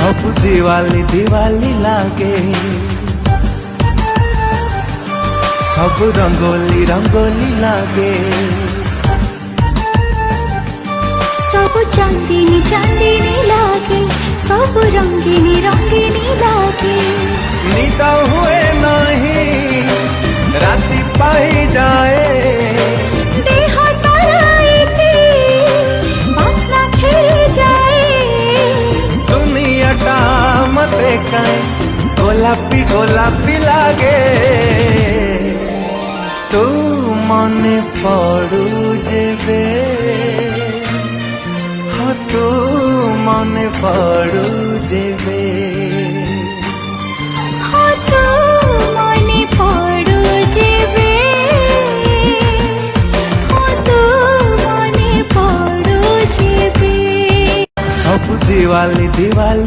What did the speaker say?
सब दिवाली दिवाली लागे, सब रंगोली रंगोली लागे, सब चांदनी चांदनी लागे, सब रंगीनी रंगीनी लागे। निदा हुए नहीं राती पाई जाए, देह सारा बासना खेली जाए। दुनियाटा मते काए गोलापी गोलापी लागे। तू मने पड़ू जेबे, हाँ तू मने पड़ू जेबे, हाँ तू मने पड़ू जेबे, हाँ तू मने पड़ू जेबे। सब दिवाली दिवाली